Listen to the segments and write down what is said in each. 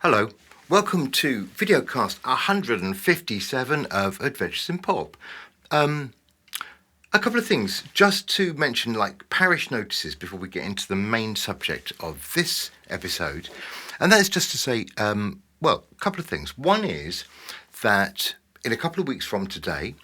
Hello, welcome to videocast 157 of Adventures in Pop. A couple of things, just to mention like parish notices before we get into the main subject of this episode. And that is just to say, a couple of things. One is that in a couple of weeks from today,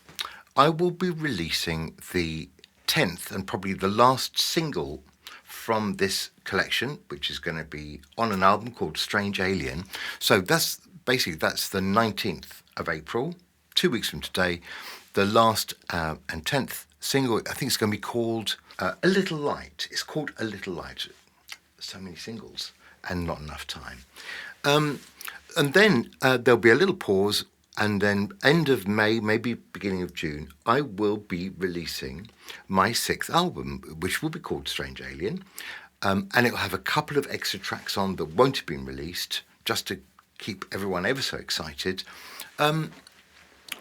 I will be releasing the 10th and probably the last single from this collection, which is going to be on an album called Strange Alien. So that's the 19th of April, 2 weeks from today, the last and 10th single. I think it's going to be called A Little Light. It's called A Little Light. So many singles and not enough time. And then there'll be a little pause, and then end of May, maybe beginning of June, I will be releasing my 6th album, which will be called Strange Alien. And it will have a couple of extra tracks on that won't have been released, just to keep everyone ever so excited. And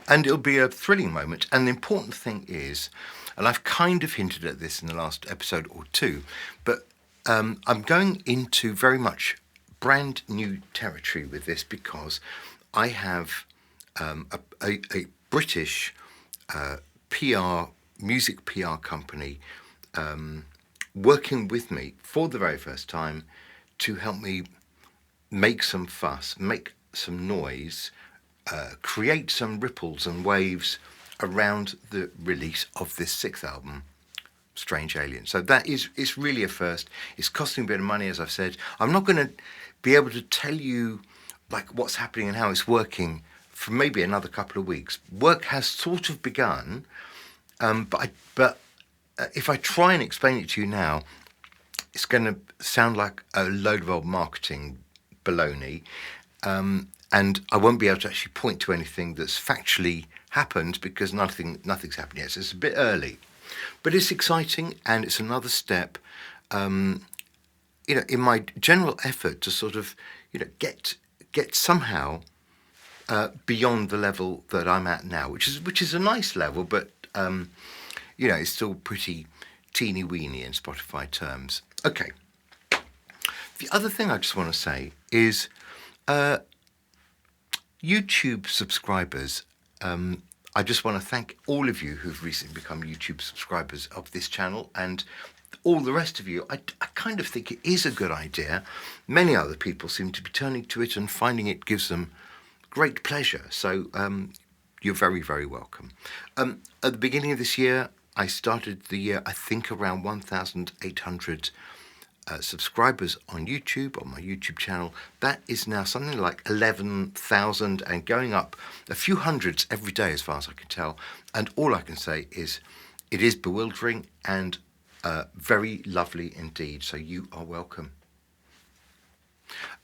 it'll be a thrilling moment. And the important thing is, and I've kind of hinted at this in the last episode or two, but I'm going into very much brand new territory with this, because I have a British music PR company working with me for the very first time to help me make some fuss, make some noise, create some ripples and waves around the release of this 6th album, Strange Alien. So it's really a first. It's costing a bit of money, as I've said. I'm not going to be able to tell you like what's happening and how it's working for maybe another couple of weeks. Work has sort of begun, but if I try and explain it to you now, it's going to sound like a load of old marketing baloney, and I won't be able to actually point to anything that's factually happened, because nothing's happened yet. So it's a bit early, but it's exciting, and it's another step, in my general effort to sort of, get somehow beyond the level that I'm at now, which is a nice level, but it's still pretty teeny weeny in Spotify terms. Okay. The other thing I just want to say is YouTube subscribers. I just want to thank all of you who've recently become YouTube subscribers of this channel, and all the rest of you. I kind of think it is a good idea. Many other people seem to be turning to it and finding it gives them great pleasure. So you're very, very welcome. At the beginning of this year, I started the year, I think, around 1,800 subscribers on YouTube, on my YouTube channel. That is now something like 11,000 and going up a few hundreds every day, as far as I can tell. And all I can say is it is bewildering and very lovely indeed. So you are welcome.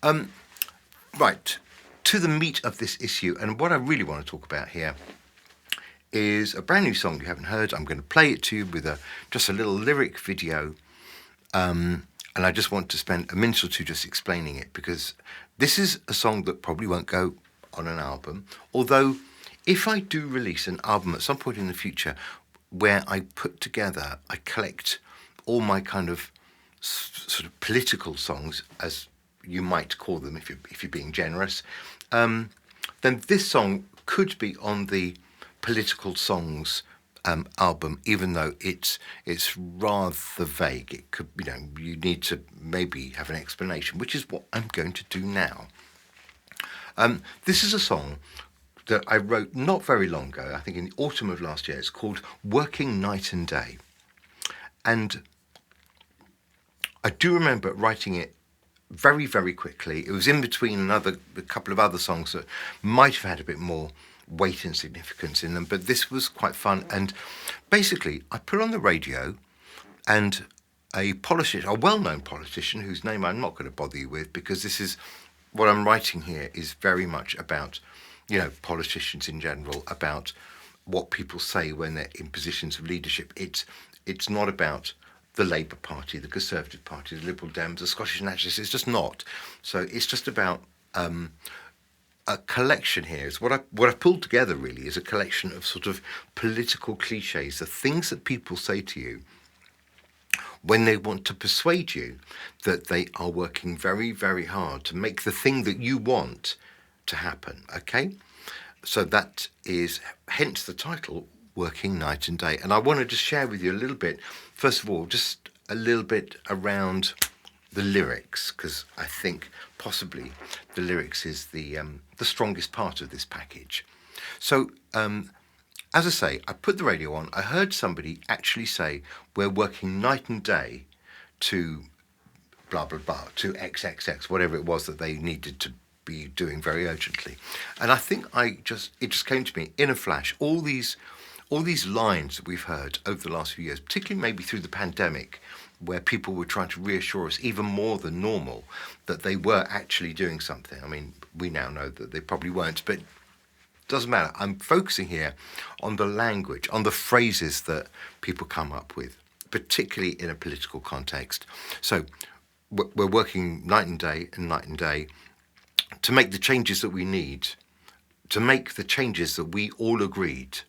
Right, to the meat of this issue, and what I really want to talk about here is a brand new song you haven't heard. I'm going to play it to you with just a little lyric video, and I just want to spend a minute or two just explaining it, because this is a song that probably won't go on an album, although if I do release an album at some point in the future where I collect all my kind of sort of political songs, as you might call them if you're being generous, then this song could be on the political songs album, even though it's rather vague. It could, you need to maybe have an explanation, which is what I'm going to do now. This is a song that I wrote not very long ago, I think in the autumn of last year. It's called Working Night and Day. And I do remember writing it very, very quickly. It was in between a couple of other songs that might have had a bit more weight and significance in them, but this was quite fun. And basically, I put on the radio, and a well-known politician, whose name I'm not going to bother you with, because this is what I'm writing here is very much about, politicians in general, about what people say when they're in positions of leadership. It's not about the Labour Party, the Conservative Party, the Liberal Dems, the Scottish Nationalists. It's just not. So it's just about a collection here. Is what I pulled together really is a collection of sort of political cliches, the things that people say to you when they want to persuade you that they are working very, very hard to make the thing that you want to happen, okay? So that is hence the title, Working Night and Day. And I want to just share with you a little bit, first of all, just a little bit around the lyrics, because I think possibly the lyrics is the strongest part of this package. So, as I say, I put the radio on. I heard somebody actually say, we're working night and day to blah, blah, blah, to XXX, whatever it was that they needed to be doing very urgently. And I think it just came to me in a flash, all these lines that we've heard over the last few years, particularly maybe through the pandemic, where people were trying to reassure us even more than normal that they were actually doing something. I mean, we now know that they probably weren't, but it doesn't matter. I'm focusing here on the language, on the phrases that people come up with, particularly in a political context. So we're working night and day to make the changes that we need, to make the changes that we all agreed.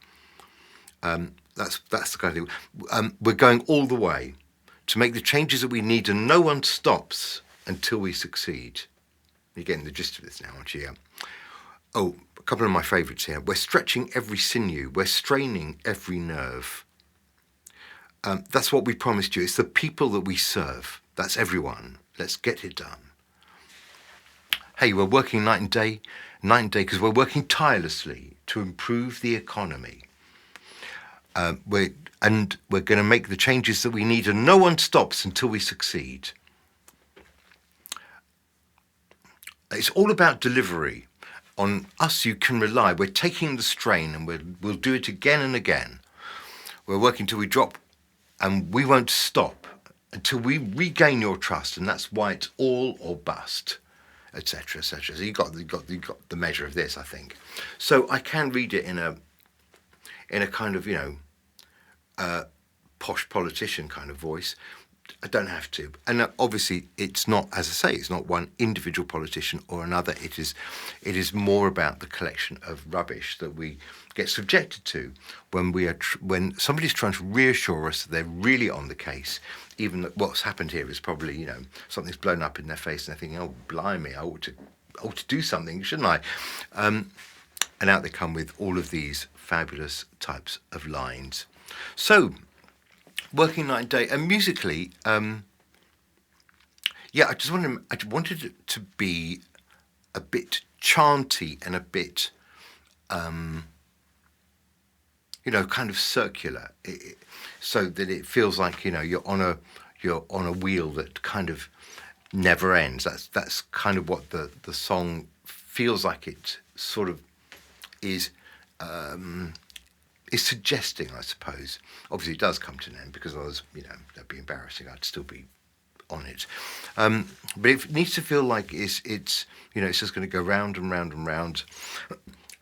That's the kind of thing. We're going all the way to make the changes that we need, and no one stops until we succeed. You're getting the gist of this now, aren't you? Yeah. Oh, a couple of my favourites here. We're stretching every sinew. We're straining every nerve. That's what we promised you. It's the people that we serve. That's everyone. Let's get it done. Hey, we're working night and day because we're working tirelessly to improve the economy. We're going to make the changes that we need, and no one stops until we succeed. It's all about delivery. On us you can rely. We're taking the strain, and we'll do it again and again. We're working till we drop, and we won't stop until we regain your trust, and that's why it's all or bust, etc., etc. So you got the measure of this, I think. So I can read it in a kind of, posh politician kind of voice. I don't have to. And obviously it's not, as I say, it's not one individual politician or another. It is more about the collection of rubbish that we get subjected to when somebody's trying to reassure us that they're really on the case, even that what's happened here is probably, something's blown up in their face and they're thinking, oh, blimey, I ought to do something, shouldn't I? And out they come with all of these fabulous types of lines. So, working night and day, and musically, I wanted it to be a bit chanty and a bit, kind of circular, so that it feels like you're on a wheel that kind of never ends. That's kind of what the song feels like. It sort of is suggesting, I suppose. Obviously, it does come to an end because otherwise, that'd be embarrassing. I'd still be on it. But it needs to feel like it's just going to go round and round and round,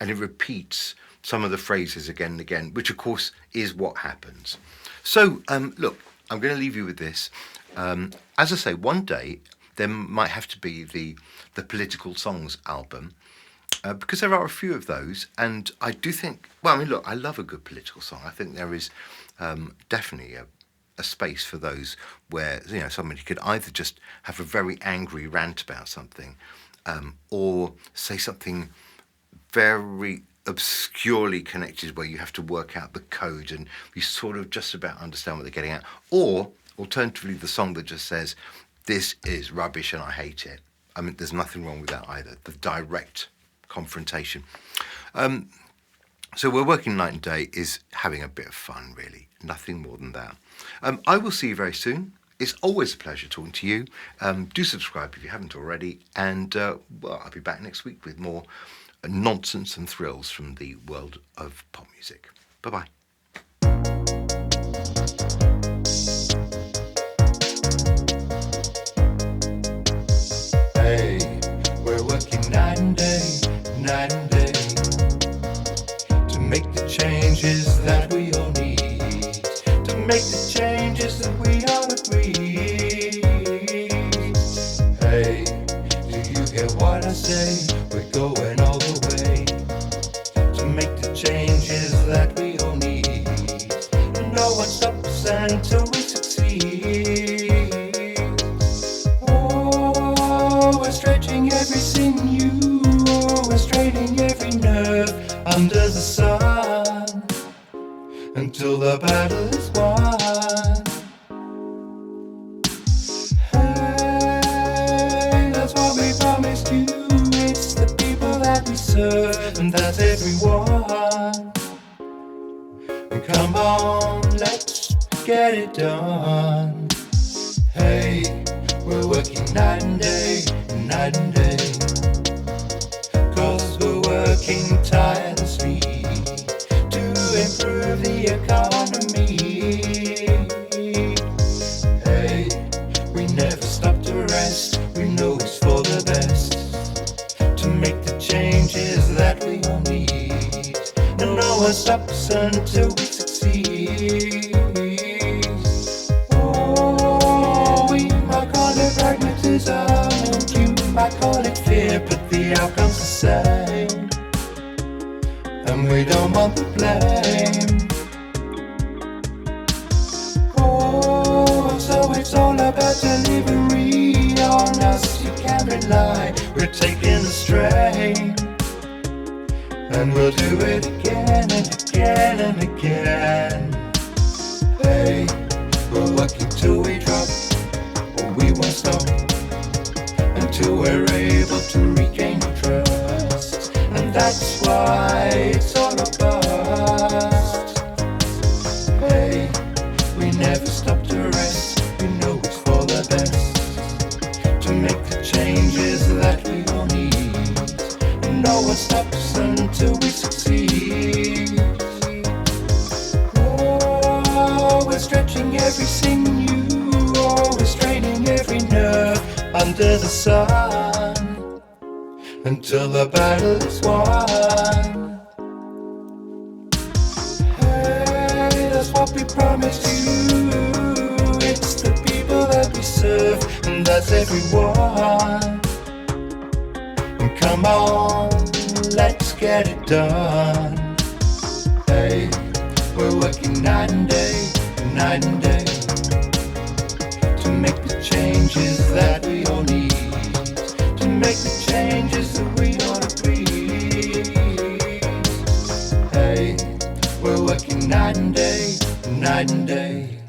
and it repeats some of the phrases again and again, which of course is what happens. So, look, I'm going to leave you with this. As I say, one day there might have to be the political songs album. Because there are a few of those, and I do think, I love a good political song. I think there is definitely a space for those where, somebody could either just have a very angry rant about something, or say something very obscurely connected where you have to work out the code and you sort of just about understand what they're getting at, or alternatively the song that just says, this is rubbish and I hate it. I mean, there's nothing wrong with that either. The direct confrontation. So we're working night and day is having a bit of fun, really. Nothing more than that. I will see you very soon. It's always a pleasure talking to you. Do subscribe if you haven't already. And, I'll be back next week with more nonsense and thrills from the world of pop music. Bye-bye. Hey, we're working night and day to make the changes that we all need, to make the changes that we all agree. Hey, do you hear what I say? We're going all the way to make the changes that we all need, and no one stops until we succeed. that's everyone. Come on, let's get it done. Hey, we're working night and day, night and day. 'Cause we're working tirelessly to improve the economy. Hey, we never stop to rest, we know it's for the best, to make the changes that we all need. And no one stops until we succeed. Oh, we might call it pragmatism, and you might call it fear, but the outcome's the same, and we don't want the blame. Oh, so it's all about delivery. On us you can rely, we're taking the strain, and we'll do it again and again and again. Hey, we're working till we drop, or we won't stop until we're able to regain your trust. And that's why it's all a bust. Hey, we never stop to rest, we know it's for the best, to make the changes that we all need. And no one stops until we succeed. Oh, we're stretching every sinew, oh, we're straining every nerve under the sun, until the battle is won. Hey, that's what we promised you. It's the people that we serve, and that's everyone. And come on, let's get it done. Hey, we're working night and day, night and day, to make the changes that we all need, to make the changes that we all agree. Hey, we're working night and day, night and day.